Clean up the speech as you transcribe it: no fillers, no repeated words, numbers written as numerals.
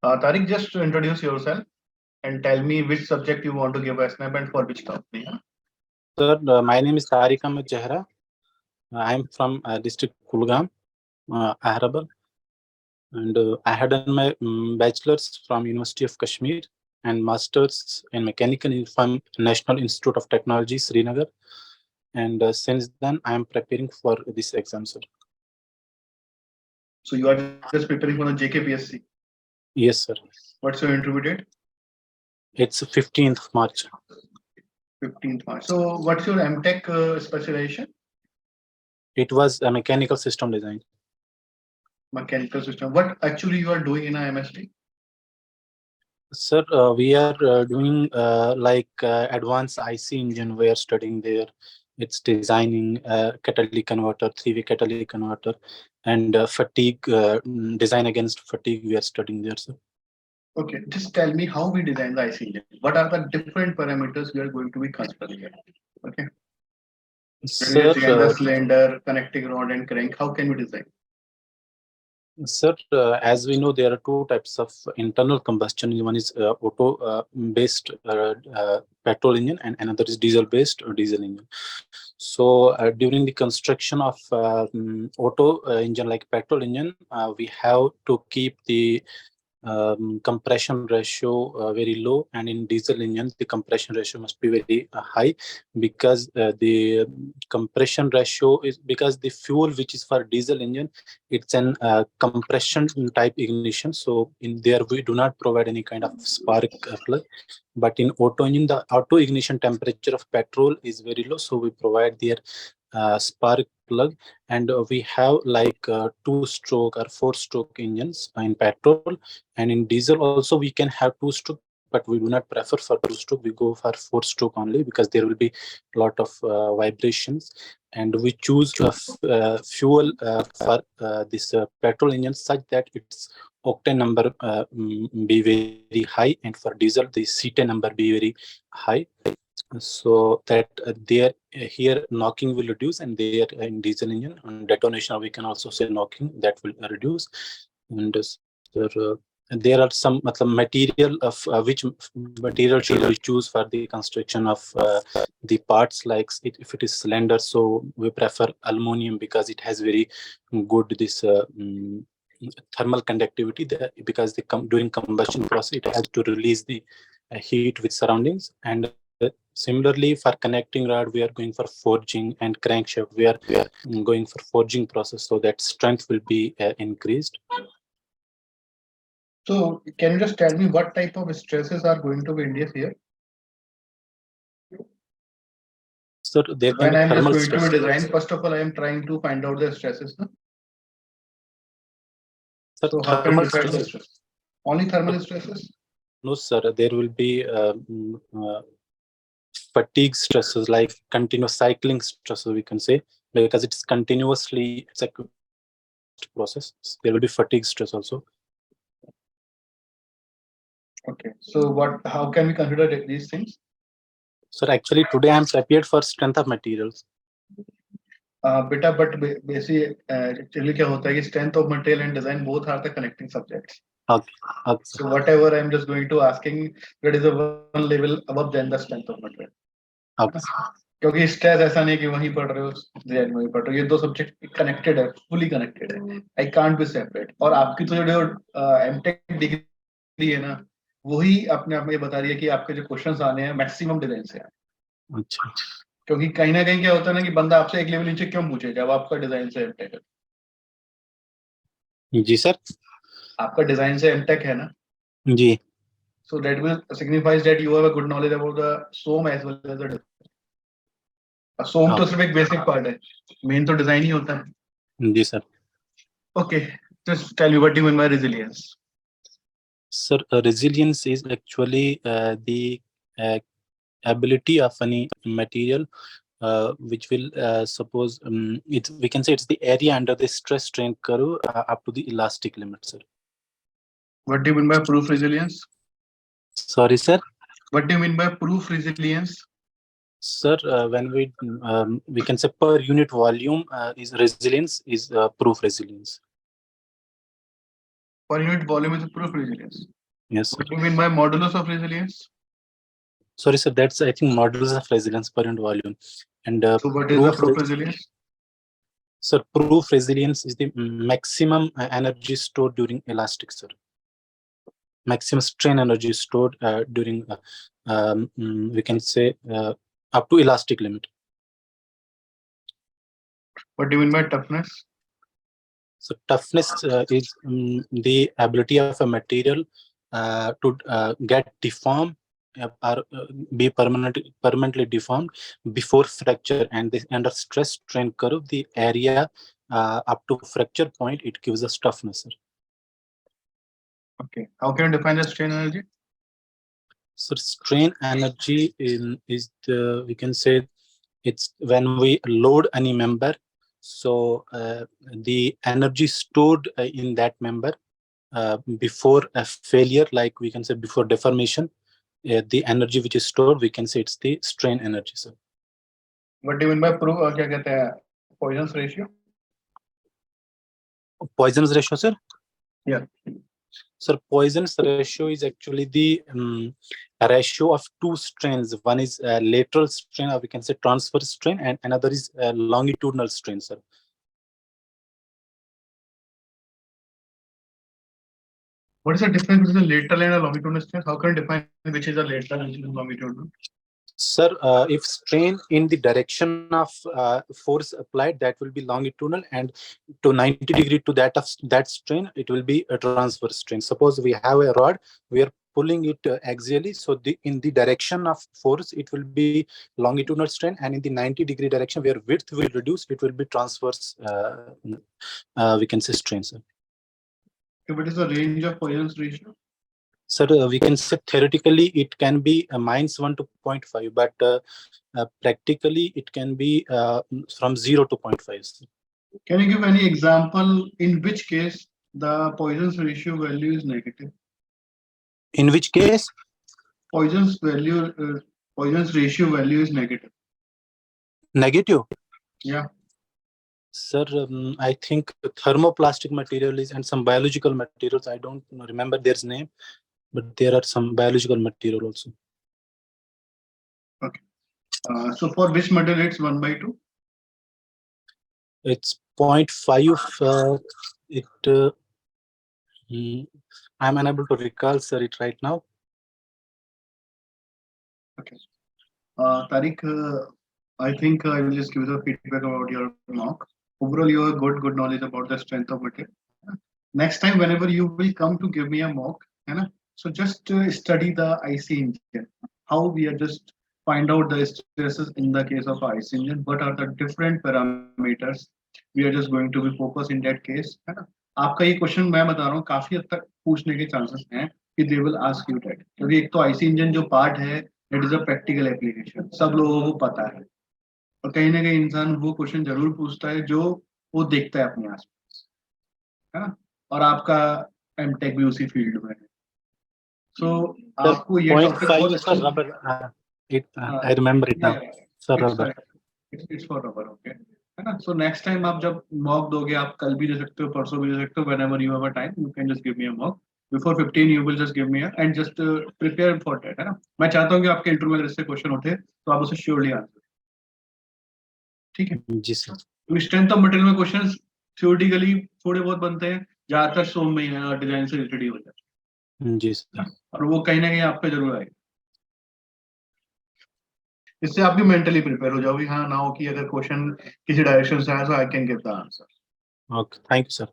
Tariq, just to introduce yourself and tell me which subject you want to give a snap and for which company. Sir, my name is Tariq Ahmed Jahra. I am from district Kulgam, Ahrabal, and I had done my bachelor's from University of Kashmir and master's in mechanical from National Institute of Technology, Srinagar. And since then, I am preparing for this exam, sir. So you are just preparing for the JKPSC? Yes, sir. What's your interview date? It's 15th March. 15th March. So what's your MTech specialization? It was a mechanical system design. Mechanical system. What actually you are doing in a MSD? Sir, we are doing advanced IC engine. We are studying there. It's designing catalytic converter, three-way catalytic converter, and fatigue design against fatigue. We are studying there, sir. Okay, just tell me how we design the IC engine. What are the different parameters we are going to be considering? Okay. Sir, the cylinder, connecting rod, and crank. How can we design? Sir, as we know, there are two types of internal combustion. One is auto-based petrol engine, and another is diesel-based diesel engine. So during the construction of auto engine like petrol engine, we have to keep the compression ratio very low, and in diesel engines the compression ratio must be very high, because the compression ratio is because the fuel which is for diesel engine, it's an compression type ignition. So in there we do not provide any kind of spark plug, but in auto engine the auto ignition temperature of petrol is very low, so we provide their spark plug. And we have like 2-stroke or 4-stroke engines in petrol, and in diesel also we can have 2-stroke, but we do not prefer for 2-stroke. We go for 4-stroke only, because there will be a lot of vibrations, and we choose fuel for this petrol engine such that its octane number be very high, and for diesel the cetane number be very high, so that there here knocking will reduce, and there in diesel engine on detonation we can also say knocking, that will reduce. And there are some material of which material should we choose for the construction of the parts, like if it is cylinder, so we prefer aluminum, because it has very good this thermal conductivity, because during combustion process it has to release the heat with surroundings. And similarly for connecting rod we are going for forging, and crankshaft we are going for forging process, so that strength will be increased. So can you just tell me what type of stresses are going to be induced here? So there when I'm just going to design, first of all I am trying to find out the stresses. No? So how can you decide the stress? Only thermal stresses? No, sir. There will be fatigue stresses, like continuous cycling stresses, we can say, because it's continuously it's a process. There will be fatigue stress also. Okay. So how can we consider these things? Sir, actually today I'm prepared for strength of materials. Beta, but basically, actually क्या होता है कि strength of material and design both are the connecting subjects. Okay. So whatever I'm just going to asking, that is a one level above than the strength of material. Okay. क्योंकि stress ऐसा नहीं कि वहीं पढ़ रहे हो design में पढ़ रहे हो, ये दो सब्जेक्ट कनेक्टेड है, फुली कनेक्टेड है. I can't be separate. और आपकी तो जो एमटेक डिग्री है ना, वही अपने आप में बता रही है कि आपके जो क्वेश्चंस आने हैं मैक्सिमम डिजाइन से. अच्छा. क्योंकि कहीं ना कहीं क्या होता है ना कि बंदा आपसे एक लेवल नीचे क्यों पूछे जब आपका डिजाइन से एमटेक है. जी सर. आपका डिजाइन से एमटेक है ना. जी. So that will signifies that you have a good knowledge about the SOM as well as the SOM तो सिर्फ एक बेसिक पार्ट है, मेन तो डिजाइन ही होता है. जी sir. Okay, just tell me what do you mean by resilience? Sir, resilience is actually the ability of any material which will suppose we can say it's the area under the stress strain curve up to the elastic limit, sir. What do you mean by proof resilience? Sorry, sir. What do you mean by proof resilience? Sir, when we can say per unit volume is resilience is proof resilience. per unit volume is the proof resilience. Yes, sir. What do you mean by modulus of resilience? Sorry, sir. That's, I think, modulus of resilience per unit volume. And So what is the proof resilience? Sir, proof resilience is the maximum energy stored during elastic, sir. Maximum strain energy stored during, we can say, up to elastic limit. What do you mean by toughness? So toughness is the ability of a material to get deformed or be permanently deformed before fracture, and under stress strain curve, the area up to fracture point, it gives us toughness, sir. Okay. How can you define the strain energy? So strain energy is the, we can say, it's when we load any member. So the energy stored in that member before a failure, like we can say before deformation, the energy which is stored, we can say it's the strain energy, sir. What do you mean by proof? क्या कहते हैं? Poisson's ratio? Poisson's ratio, sir? Yeah. Sir, Poisson's ratio is actually the ratio of two strains. One is lateral strain, or we can say transverse strain, and another is longitudinal strain, sir. What is the difference between a lateral and a longitudinal strain? How can you define which is a lateral and which is longitudinal? Sir, if strain in the direction of force applied, that will be longitudinal, and to 90 degree to that of that strain, it will be a transverse strain. Suppose we have a rod, we are pulling it axially, so in the direction of force, it will be longitudinal strain, and in the 90 degree direction where width will reduce, it will be transverse, we can say strain, sir. Okay, what is the range of Poisson's ratio? Sir, we can say theoretically it can be -1 to 0.5, but practically it can be from 0 to 0.5. Can you give any example in which case the Poisson's ratio value is negative? In which case? Poisson's ratio value is negative. Negative? Yeah. Sir, I think thermoplastic material is, and some biological materials, I don't remember their name, but there are some biological material also. Okay. So for which material it's 1/2? It's 0.5. I'm unable to recall, sir, it right now. Okay. Tariq, I think I will just give you the feedback about your mock. Overall, you have good knowledge about the strength of material. Next time, whenever you will come to give me a mock, so just study the IC engine. How we are just find out the stresses in the case of IC engine. What are the different parameters we are just going to be focused in that case, है ना? आपका ये question मैं बता रहा हूँ काफी हद तक पूछने के चांसेस हैं कि they will ask you that, क्योंकि एक तो IC engine जो पार्ट है it is a practical application, सब लोगों को पता है, और कहीं ना कहीं इंसान वो क्वेश्चन जरूर पूछता है जो वो देखता है अपने आसपास, है ना? और आपका एमटेक भी उसी फील्ड में है, सो आपको ये टॉपिक बहुत अच्छा rubber, I remember it now. Sir, rubber. It's for rubber, okay, है ना? So next time आप जब मॉक दोगे, आप कल भी दे सकते हो, परसों भी दे सकते हो, whenever you have a time, you can just give me a mock. Before 15 you will just give me a and just prepare for that, है ना? मैं चाहता हूँ कि आपके इंटरव्यू में इससे क्वेश्चन उठे तो आप उसे श्योरली आंसर, ठीक है? जी सर। तो स्ट्रेंथ ऑफ मटेरियल में क्वेश्चंस थ्योरेटिकली थोड़े बहुत बनते हैं, ज्यादातर सोम में है, डिजाइन से रिलेटेड ही हो जाता है। जी सर। और वो कहीं ना कहीं आप पे जरूर आएगा, इससे आप भी मेंटली प्रिपेयर हो जाओगे, हाँ ना हो कि अगर क्वेश्चन किसी डायरेक्शन से आया तो I can give the answer. Okay, thank you sir.